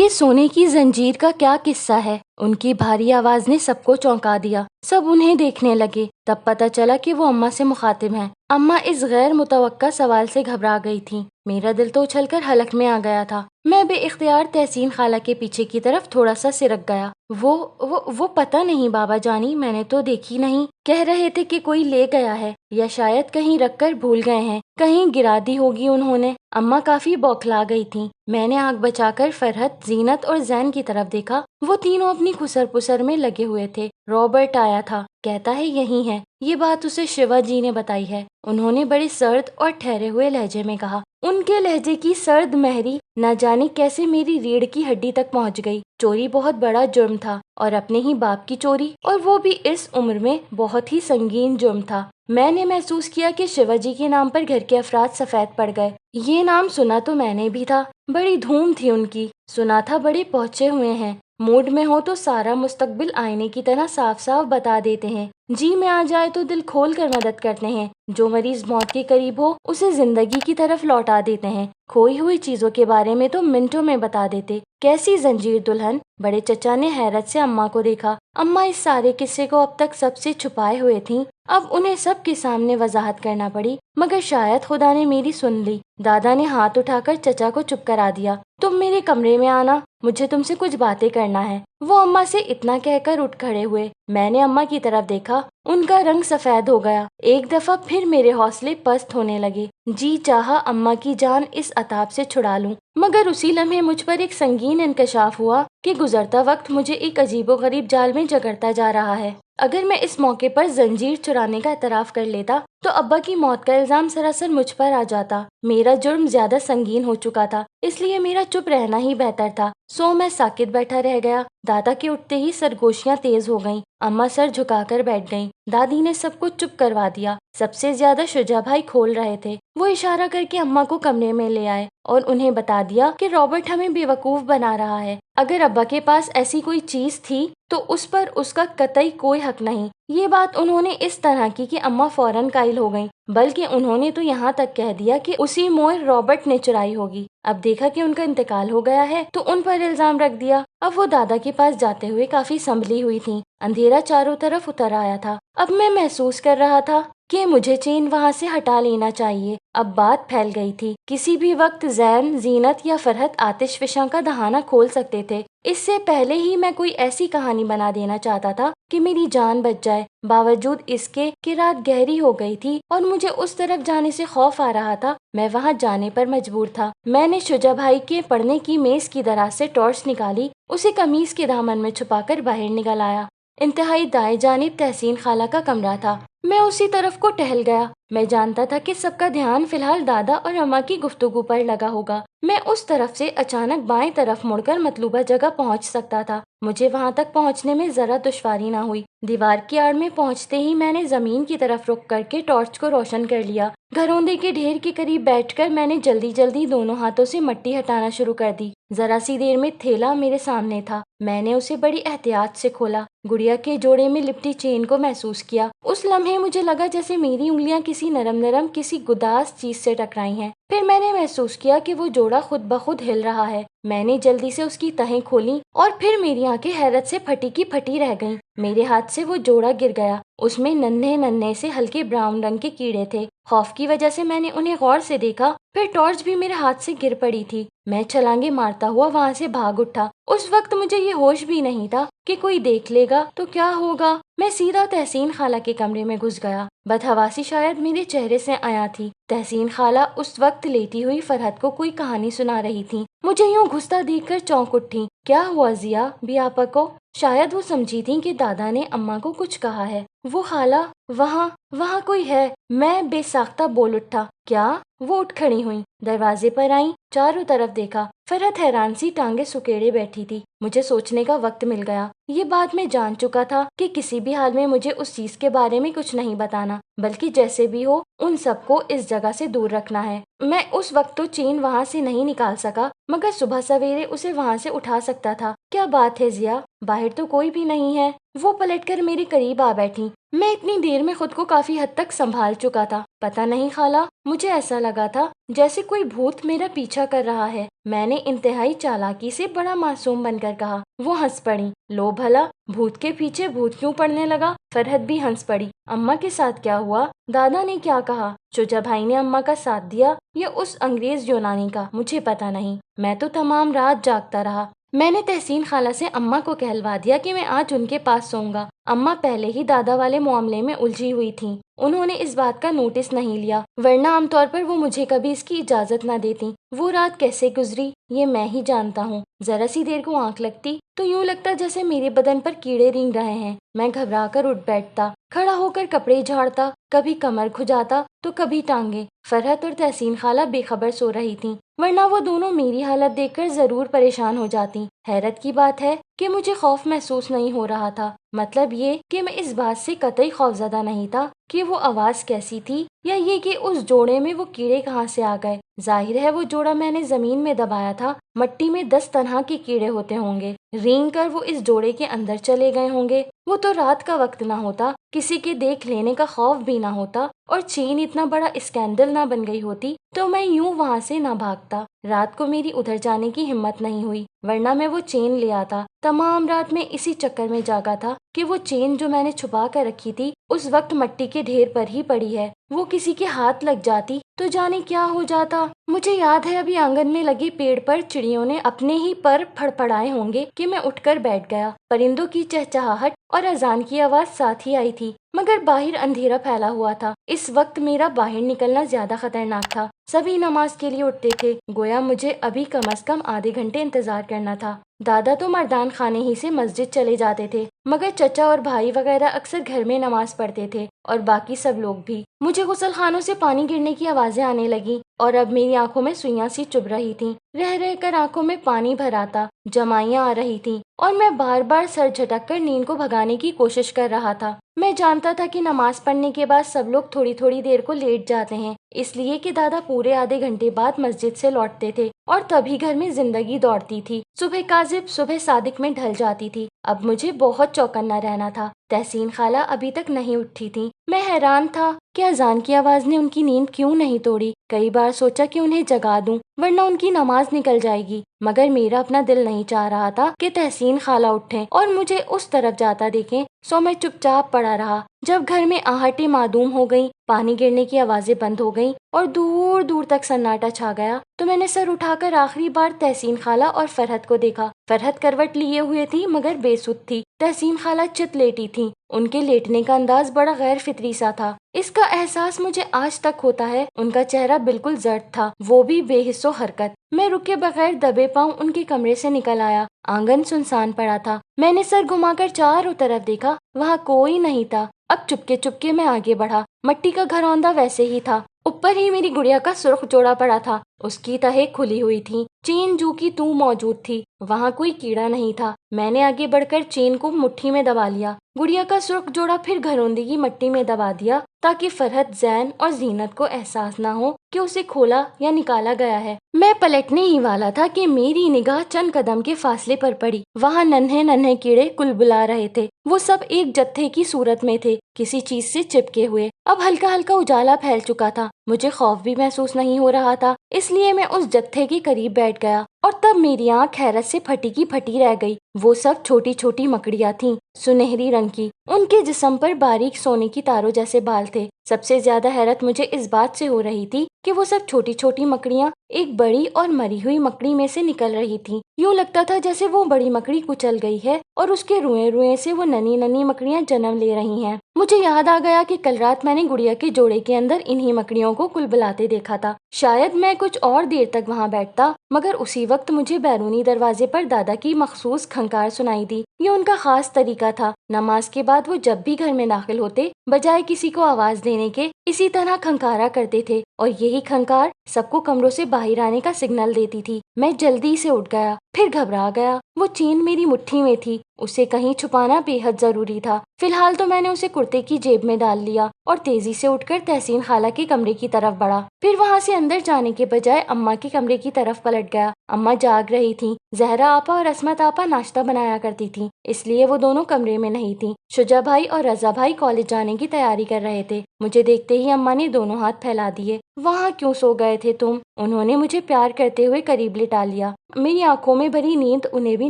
یہ سونے کی زنجیر کا کیا قصہ ہے؟ ان کی بھاری آواز نے سب کو چونکا دیا۔ سب انہیں دیکھنے لگے۔ تب پتہ چلا کہ وہ اماں سے مخاطب ہیں۔ اماں اس غیر متوقع سوال سے گھبرا گئی تھیں۔ میرا دل تو اچھل کر حلق میں آ گیا تھا۔ میں بے اختیار تحسین خالہ کے پیچھے کی طرف تھوڑا سا سرک گیا۔ وہ پتہ نہیں بابا جانی، میں نے تو دیکھی نہیں۔ کہہ رہے تھے کہ کوئی لے گیا ہے یا شاید کہیں رکھ کر بھول گئے ہیں، کہیں گرا دی ہوگی انہوں نے۔ اماں کافی بوکھلا گئی تھیں۔ میں نے آنکھ بچا کر فرحت، زینت اور زین کی طرف دیکھا۔ وہ تینوں اپنی خسر پسر میں لگے ہوئے تھے۔ رابرٹ آیا تھا، کہتا ہے یہی ہے۔ یہ بات اسے شیوا جی نے بتائی ہے۔ انہوں نے بڑے سرد اور ٹھہرے ہوئے لہجے میں کہا۔ ان کے لہجے کی سرد مہری نہ جانے کیسے میری ریڑھ کی ہڈی تک پہنچ گئی۔ چوری بہت بڑا جرم تھا، اور اپنے ہی باپ کی چوری، اور وہ بھی اس عمر میں، بہت ہی سنگین جرم تھا۔ میں نے محسوس کیا کہ شیوا جی کے نام پر گھر کے افراد سفید پڑ گئے۔ یہ نام سنا تو میں نے بھی تھا، بڑی دھوم تھی ان کی۔ سنا تھا بڑے پہنچے ہوئے ہیں، موڈ میں ہو تو سارا مستقبل آئینے کی طرح صاف صاف بتا دیتے ہیں۔ جی میں آ جائے تو دل کھول کر مدد کرتے ہیں۔ جو مریض موت کے قریب ہو اسے زندگی کی طرف لوٹا دیتے ہیں۔ کھوئی ہوئی چیزوں کے بارے میں تو منٹوں میں بتا دیتے۔ کیسی زنجیر دلہن؟ بڑے چچا نے حیرت سے اماں کو دیکھا۔ اماں اس سارے قصے کو اب تک سب سے چھپائے ہوئے تھیں، اب انہیں سب کے سامنے وضاحت کرنا پڑی، مگر شاید خدا نے میری سن لی۔ دادا نے ہاتھ اٹھا کر چچا کو چپ کرا دیا۔ تم میرے کمرے میں آنا، مجھے تم سے کچھ باتیں کرنا ہے۔ وہ اماں سے اتنا کہہ کر اٹھ کھڑے ہوئے۔ میں نے اماں کی طرف دیکھا، ان کا رنگ سفید ہو گیا۔ ایک دفعہ پھر میرے حوصلے پست ہونے لگے۔ جی چاہا اماں کی جان اس عذاب سے چھڑا لوں، مگر اسی لمحے مجھ پر ایک سنگین انکشاف ہوا کہ گزرتا وقت مجھے ایک عجیب و غریب جال میں جکڑتا جا رہا ہے۔ اگر میں اس موقع پر زنجیر چرانے کا اعتراف کر لیتا تو ابا کی موت کا الزام سراسر مجھ پر آ جاتا۔ میرا جرم زیادہ سنگین ہو چکا تھا، اس لیے میرا چپ رہنا ہی بہتر تھا۔ سو میں ساکت بیٹھا رہ گیا۔ دادا کے اٹھتے ہی سرگوشیاں تیز ہو گئیں۔ اماں سر جھکا کر بیٹھ گئیں۔ دادی نے سب کچھ چپ کروا دیا۔ سب سے زیادہ شجاع بھائی کھول رہے تھے۔ وہ اشارہ کر کے اماں کو کمرے میں لے آئے اور انہیں بتا دیا کہ رابرٹ ہمیں بیوقوف بنا رہا ہے۔ اگر ابا کے پاس ایسی کوئی چیز تھی تو اس پر اس کا قطعی کوئی حق نہیں۔ یہ بات انہوں نے اس طرح کی کہ اماں فوراً قائل ہو گئیں، بلکہ انہوں نے تو یہاں تک کہہ دیا کہ اسی موئر رابرٹ نے چرائی ہوگی۔ اب دیکھا کہ ان کا انتقال ہو گیا ہے تو ان پر الزام رکھ دیا۔ اب وہ دادا کے پاس جاتے ہوئے کافی سنبھلی ہوئی تھیں۔ اندھیرا چاروں طرف اتر آیا تھا۔ اب میں محسوس کر رہا تھا کہ مجھے چین وہاں سے ہٹا لینا چاہیے۔ اب بات پھیل گئی تھی۔ کسی بھی وقت زین، زینت یا فرحت آتش فشاں کا دہانہ کھول سکتے تھے۔ اس سے پہلے ہی میں کوئی ایسی کہانی بنا دینا چاہتا تھا کہ میری جان بچ جائے۔ باوجود اس کے کہ رات گہری ہو گئی تھی اور مجھے اس طرف جانے سے خوف آ رہا تھا، میں وہاں جانے پر مجبور تھا۔ میں نے شجاع بھائی کے پڑھنے کی میز کی دراز سے ٹارچ نکالی، اسے قمیص کے دامن میں چھپا کر باہر نکل آیا۔ انتہائی دائیں جانب تحسین خالہ کا کمرہ تھا۔ میں اسی طرف کو ٹہل گیا۔ میں جانتا تھا کہ سب کا دھیان فی الحال دادا اور اماں کی گفتگو پر لگا ہوگا۔ میں اس طرف سے اچانک بائیں طرف مڑ کر مطلوبہ جگہ پہنچ سکتا تھا۔ مجھے وہاں تک پہنچنے میں ذرا دشواری نہ ہوئی۔ دیوار کی آڑ میں پہنچتے ہی میں نے زمین کی طرف رخ کر کے ٹارچ کو روشن کر لیا۔ گھروندے کے ڈھیر کے قریب بیٹھ کر میں نے جلدی جلدی دونوں ہاتھوں سے مٹی ہٹانا شروع کر دی۔ ذرا سی دیر میں تھیلا میرے سامنے تھا۔ میں نے اسے بڑی احتیاط سے کھولا، گڑیا کے جوڑے میں لپٹی چین کو محسوس کیا۔ اس لمحے مجھے لگا جیسے میری انگلیاں کسی نرم کسی گداز چیز سے ٹکرائی ہیں۔ پھر میں نے محسوس کیا کہ وہ جوڑا خود بخود ہل رہا ہے۔ میں نے جلدی سے اس کی تہیں کھولیں اور پھر میری آنکھیں حیرت سے پھٹی کی پھٹی رہ گئیں۔ میرے ہاتھ سے وہ جوڑا گر گیا۔ اس میں ننھے سے ہلکے براؤن رنگ کے کیڑے تھے۔ خوف کی وجہ سے میں نے انہیں غور سے دیکھا، پھر ٹارچ بھی میرے ہاتھ سے گر پڑی تھی۔ میں چھلانگے مارتا ہوا وہاں سے بھاگ اٹھا۔ اس وقت مجھے یہ ہوش بھی نہیں تھا کہ کوئی دیکھ لے گا تو کیا ہوگا۔ میں سیدھا تحسین خالہ کے کمرے میں گھس گیا۔ بدحواسی شاید میرے چہرے سے عیاں تھی۔ تحسین خالہ اس وقت لیٹی ہوئی فرحت کو کوئی کہانی سنا رہی تھی۔ مجھے یوں گھستا دیکھ کر چونک اٹھی۔ کیا ہوا ضیا بھی آپا کو؟ شاید وہ سمجھی تھی کہ دادا نے اماں کو کچھ کہا ہے۔ وہ خالہ، وہاں کوئی ہے، میں بے ساختہ بول اٹھا۔ کیا؟ وہ اٹھ کھڑی ہوئیں، دروازے پر آئیں، چاروں طرف دیکھا۔ فرحت حیران سی ٹانگیں سکیڑے بیٹھی تھی۔ مجھے سوچنے کا وقت مل گیا۔ یہ بات میں جان چکا تھا کہ کسی بھی حال میں مجھے اس چیز کے بارے میں کچھ نہیں بتانا، بلکہ جیسے بھی ہو ان سب کو اس جگہ سے دور رکھنا ہے۔ میں اس وقت تو چین وہاں سے نہیں نکال سکا، مگر صبح سویرے اسے وہاں سے اٹھا سکتا تھا۔ کیا بات ہے ضیا؟ باہر تو کوئی بھی نہیں ہے۔ وہ پلٹ کر میرے قریب آ بیٹھی۔ میں اتنی دیر میں خود کو کافی حد تک سنبھال چکا تھا۔ پتہ نہیں خالہ، مجھے ایسا لگا تھا جیسے کوئی بھوت میرا پیچھا کر رہا ہے۔ میں نے انتہائی چالاکی سے بڑا معصوم بن کر کہا۔ وہ ہنس پڑی۔ لو بھلا، بھوت کے پیچھے بھوت کیوں پڑنے لگا؟ فرحت بھی ہنس پڑی۔ اماں کے ساتھ کیا ہوا؟ دادا نے کیا کہا؟ چچا بھائی نے اماں کا ساتھ دیا یا اس انگریز یونانی کا؟ مجھے پتا نہیں۔ میں تو تمام رات جاگتا رہا۔ میں نے تحسین خالہ سے اماں کو کہلوا دیا کہ میں آج ان کے پاس سوؤں گا۔ اماں پہلے ہی دادا والے معاملے میں الجھی ہوئی تھیں۔ انہوں نے اس بات کا نوٹس نہیں لیا، ورنہ عام طور پر وہ مجھے کبھی اس کی اجازت نہ دیتی۔ وہ رات کیسے گزری یہ میں ہی جانتا ہوں۔ ذرا سی دیر کو آنکھ لگتی تو یوں لگتا جیسے میرے بدن پر کیڑے رینگ رہے ہیں۔ میں گھبرا کر اٹھ بیٹھتا، کھڑا ہو کر کپڑے جھاڑتا، کبھی کمر کھجاتا تو کبھی ٹانگیں۔ فرحت اور تحسین خالہ بے خبر سو رہی تھیں، ورنہ وہ دونوں میری حالت دیکھ کر ضرور پریشان ہو جاتی۔ حیرت کی بات ہے کہ مجھے خوف محسوس نہیں ہو رہا تھا، مطلب یہ کہ میں اس بات سے قطعی خوفزدہ نہیں تھا کہ وہ آواز کیسی تھی یا یہ کہ اس جوڑے میں وہ کیڑے کہاں سے آ گئے۔ ظاہر ہے وہ جوڑا میں نے زمین میں دبایا تھا، مٹی میں 10 طرح کے کیڑے ہوتے ہوں گے، رینگ کر وہ اس جوڑے کے اندر چلے گئے ہوں گے۔ وہ تو رات کا وقت نہ ہوتا، کسی کے دیکھ لینے کا خوف بھی نہ ہوتا، اور چین اتنا بڑا اسکینڈل نہ بن گئی ہوتی تو میں یوں وہاں سے نہ بھاگتا۔ رات کو میری ادھر جانے کی ہمت نہیں ہوئی، ورنہ میں وہ چین لے آتا۔ تمام رات میں اسی چکر میں جاگا تھا کہ وہ چین جو میں نے چھپا کر رکھی تھی اس وقت مٹی کے ڈھیر پر ہی پڑی ہے، وہ کسی کے ہاتھ لگ جاتی تو جانے کیا ہو جاتا۔ مجھے یاد ہے ابھی آنگن میں لگے پیڑ پر چڑیوں نے اپنے ہی پر پھڑپڑائے ہوں گے کہ میں اٹھ کر بیٹھ گیا۔ پرندوں کی چہچہاہٹ اور اذان کی آواز ساتھ ہی آئی تھی، مگر باہر اندھیرا پھیلا ہوا تھا۔ اس وقت میرا باہر نکلنا زیادہ خطرناک تھا۔ سبھی نماز کے لیے اٹھتے تھے، گویا مجھے ابھی کم از کم آدھے گھنٹے انتظار کرنا تھا۔ دادا تو مردان خانے ہی سے مسجد چلے جاتے تھے، مگر چچا اور بھائی وغیرہ اکثر گھر میں نماز پڑھتے تھے، اور باقی سب لوگ بھی۔ مجھے غسل خانوں سے پانی گرنے کی آوازیں آنے لگیں، اور اب میری آنکھوں میں سوئیاں سی چبھ رہی تھیں۔ رہ رہ کر آنکھوں میں پانی بھر آتا، جمائیاں آ رہی تھیں، اور میں بار بار سر جھٹک کر نیند کو بھگانے کی کوشش کر رہا تھا۔ میں جانتا تھا کہ نماز پڑھنے کے بعد سب لوگ تھوڑی تھوڑی دیر کو لیٹ جاتے ہیں، اس لیے کہ دادا پورے آدھے گھنٹے بعد مسجد سے لوٹتے تھے، اور تبھی گھر میں زندگی دوڑتی تھی۔ صبح کاذب صبح صادق میں ڈھل جاتی تھی۔ اب مجھے بہت چوکنا رہنا تھا۔ تحسین خالہ ابھی تک نہیں اٹھی تھی۔ میں حیران تھا کہ اذان کی آواز نے ان کی نیند کیوں نہیں توڑی۔ کئی بار سوچا کہ انہیں جگا دوں، ورنہ ان کی نماز نکل جائے گی، مگر میرا اپنا دل نہیں چاہ رہا تھا کہ تحسین خالہ اٹھیں اور مجھے اس طرف جاتا دیکھیں، سو میں چپ چاپ پڑا رہا۔ جب گھر میں آہٹیں معدوم ہو گئیں، پانی گرنے کی آوازیں بند ہو گئیں اور دور دور تک سناٹا چھا گیا، تو میں نے سر اٹھا کر آخری بار تحسین خالہ اور فرحت کو دیکھا۔ فرحت کروٹ لیے ہوئے تھی مگر بے سدھ تھی، تحسین خالہ چت لیٹی تھی۔ ان کے لیٹنے کا انداز بڑا غیر فطری سا تھا، اس کا احساس مجھے آج تک ہوتا ہے۔ ان کا چہرہ بالکل زرد تھا، وہ بھی بے حس و حرکت۔ میں رکے بغیر دبے پاؤں ان کے کمرے سے نکل آیا۔ آنگن سنسان پڑا تھا۔ میں نے سر گھما کر چاروں طرف دیکھا، وہاں کوئی نہیں تھا۔ اب چپکے چپکے میں آگے بڑھا۔ مٹی کا گھروندہ ویسے ہی تھا، اوپر ہی میری گڑیا کا سرخ جوڑا پڑا تھا، اس کی تہیں کھلی ہوئی تھی، چین جو کی تو موجود تھی، وہاں کوئی کیڑا نہیں تھا۔ میں نے آگے بڑھ کر چین کو مٹھی میں دبا لیا، گڑیا کا سرخ جوڑا پھر گھروندے کی مٹی میں دبا دیا تاکہ فرحت، زین اور زینت کو احساس نہ ہو کہ اسے کھولا یا نکالا گیا ہے۔ میں پلٹنے ہی والا تھا کہ میری نگاہ چند قدم کے فاصلے پر پڑی۔ وہاں ننھے ننھے کیڑے کلبلا رہے تھے، وہ سب ایک جتھے کی صورت میں تھے، کسی چیز سے چپکے ہوئے۔ اب ہلکا ہلکا اجالا پھیل چکا تھا، مجھے خوف بھی محسوس نہیں ہو رہا تھا، اس لیے میں اس جتھے کے قریب بیٹھ گیا، اور تب میری آنکھ حیرت سے پھٹی کی پھٹی رہ گئی۔ وہ سب چھوٹی چھوٹی مکڑیاں تھیں، سنہری رنگ کی، ان کے جسم پر باریک سونے کی تاروں جیسے بال تھے۔ سب سے زیادہ حیرت مجھے اس بات سے ہو رہی تھی کہ وہ سب چھوٹی چھوٹی مکڑیاں ایک بڑی اور مری ہوئی مکڑی میں سے نکل رہی تھیں۔ یوں لگتا تھا جیسے وہ بڑی مکڑی کچل گئی ہے اور اس کے روئیں روئیں سے وہ ننھی ننھی مکڑیاں جنم لے رہی ہیں۔ مجھے یاد آ گیا کہ کل رات میں نے گڑیا کے جوڑے کے اندر انہی مکڑیوں کو کلبلاتے دیکھا تھا۔ شاید میں کچھ اور دیر تک وہاں بیٹھتا، مگر اسی وقت مجھے بیرونی دروازے پر دادا کی مخصوص کھنکار سنائی دی۔ یہ ان کا خاص طریقہ تھا، نماز کے بعد وہ جب بھی گھر میں داخل ہوتے، بجائے کسی کو آواز دینے کے اسی طرح کھنکارا کرتے تھے، اور یہی کھنکار سب کو کمروں سے باہر آنے کا سگنل دیتی تھی۔ میں جلدی سے اٹھ گیا، پھر گھبرا گیا۔ وہ چین میری مٹھی میں تھی، اسے کہیں چھپانا بے حد ضروری تھا۔ فی الحال تو میں نے اسے کرتے کی جیب میں ڈال لیا اور تیزی سے اٹھ کر تحسین خالہ کے کمرے کی طرف بڑھا، پھر وہاں سے اندر جانے کے بجائے اماں کے کمرے کی طرف پلٹ گیا۔ اماں جاگ رہی تھیں، زہرا آپا اور عصمت آپا ناشتہ بنایا کرتی تھیں، اس لیے وہ دونوں کمرے میں نہیں تھیں۔ شجاع بھائی اور رضا بھائی کالج جانے کی تیاری کر رہے تھے۔ مجھے دیکھتے ہی اماں نے دونوں ہاتھ پھیلا دیے۔ وہاں کیوں سو گئے تھے تم؟ انہوں نے مجھے پیار کرتے ہوئے قریب لٹا لیا۔ میری آنکھوں میں بھری نیند انہیں بھی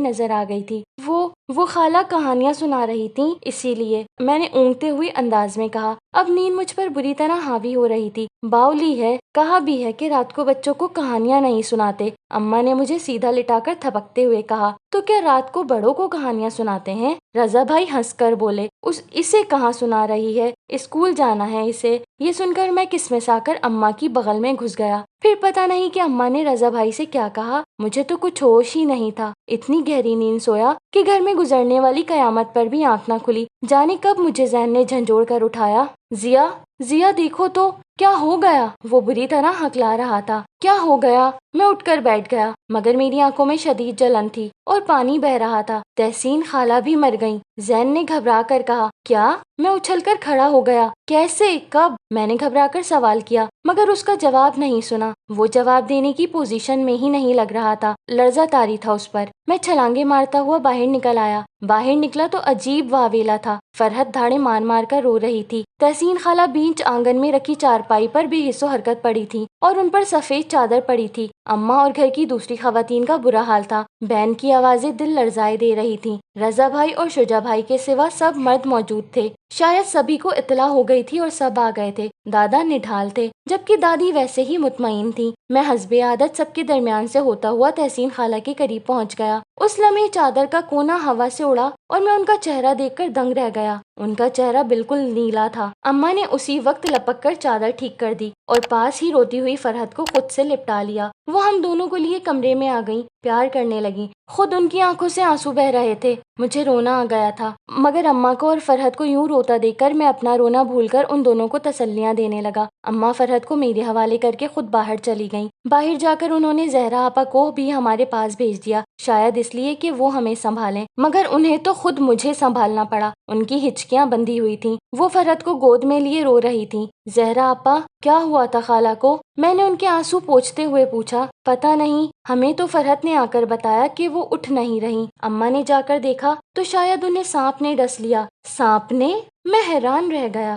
نظر آ گئی تھی۔ وہ خالہ کہانیاں سنا رہی تھیں، اسی لیے، میں نے اونگتے ہوئے انداز میں کہا۔ اب نیند مجھ پر بری طرح حاوی ہو رہی تھی۔ باؤلی ہے، کہا بھی ہے کہ رات کو بچوں کو کہانیاں نہیں سناتے۔ اماں نے مجھے سیدھا لٹا کر تھپکتے ہوئے کہا، تو کیا رات کو بڑوں کو کہانیاں سناتے ہیں؟ رضا بھائی ہنس کر بولے، اسے کہاں سنا رہی ہے، اسکول جانا ہے اسے۔ یہ سن کر میں کسمس آ کر اماں کی بغل میں گھس گیا۔ پھر پتہ نہیں کہ اماں نے رضا بھائی سے کیا کہا، مجھے تو کچھ ہوش ہی نہیں تھا۔ اتنی گہری نیند سویا کہ گھر میں گزرنے والی قیامت پر بھی آنکھ نہ کھلی۔ جانے کب مجھے ذہن نے جھنجھوڑ کر اٹھایا۔ ضیا دیکھو تو کیا ہو گیا؟ وہ بری طرح ہکلا رہا تھا۔ کیا ہو گیا؟ میں اٹھ کر بیٹھ گیا، مگر میری آنکھوں میں شدید جلن تھی اور پانی بہہ رہا تھا۔ تحسین خالہ بھی مر گئیں، زین نے گھبرا کر کہا۔ کیا؟ میں اچھل کر کھڑا ہو گیا۔ کیسے؟ کب؟ میں نے گھبرا کر سوال کیا، مگر اس کا جواب نہیں سنا۔ وہ جواب دینے کی پوزیشن میں ہی نہیں لگ رہا تھا، لرزہ طاری تھا اس پر۔ میں چھلانگے مارتا ہوا باہر نکل آیا۔ باہر نکلا تو عجیب واویلا تھا۔ فرحت دھاڑے مار مار کر رو رہی تھی۔ تحسین خالہ بیچ آنگن میں رکھی چارپائی پر بے حس و حرکت پڑی تھی اور ان پر سفید چادر پڑی تھی۔ اماں اور گھر کی دوسری خواتین کا برا حال تھا۔ بہن کی آوازیں دل لرزائے دے رہی تھیں۔ رضا بھائی اور شجا بھائی کے سوا سب مرد موجود تھے۔ شاید سبھی کو اطلاع ہو گئی تھی اور سب آ گئے تھے۔ دادا نڈھال تھے، جبکہ دادی ویسے ہی مطمئن تھی۔ میں حسب عادت سب کے درمیان سے ہوتا ہوا تحسین خالہ کے قریب پہنچ گیا۔ اس لمحے چادر کا کونا ہوا سے اڑا اور میں ان کا چہرہ دیکھ کر دنگ رہ گیا۔ ان کا چہرہ بالکل نیلا تھا۔ اماں نے اسی وقت لپک کر چادر ٹھیک کر دی اور پاس ہی روتی ہوئی فرحت کو خود سے لپٹا لیا۔ وہ ہم دونوں کو لیے کمرے میں آ گئیں، پیار کرنے لگیں۔ خود ان کی آنکھوں سے آنسو بہہ رہے تھے۔ مجھے رونا آ گیا تھا، مگر اماں کو اور فرحت کو یوں روتا دیکھ کر میں اپنا رونا بھول کر ان دونوں کو تسلیاں دینے لگا۔ اماں فرحت کو میرے حوالے کر کے خود باہر چلی گئیں۔ باہر جا کر انہوں نے زہرا آپا کو بھی ہمارے پاس بھیج دیا، شاید اس لیے کہ وہ ہمیں سنبھالیں، مگر انہیں تو خود مجھے سنبھالنا پڑا۔ ان کی ہچکیاں بندھی ہوئی تھیں، وہ فرحت کو گود میں لیے رو رہی تھیں۔ زہرا آپا، کیا ہوا تھا خالہ کو؟ میں نے ان کے آنسو پوچھتے ہوئے پوچھا۔ پتہ نہیں، ہمیں تو فرحت نے آ کر بتایا کہ وہ اٹھ نہیں رہیں۔ اماں نے جا کر دیکھا تو شاید انہیں سانپ نے ڈس لیا۔ سانپ نے؟ میں حیران رہ گیا۔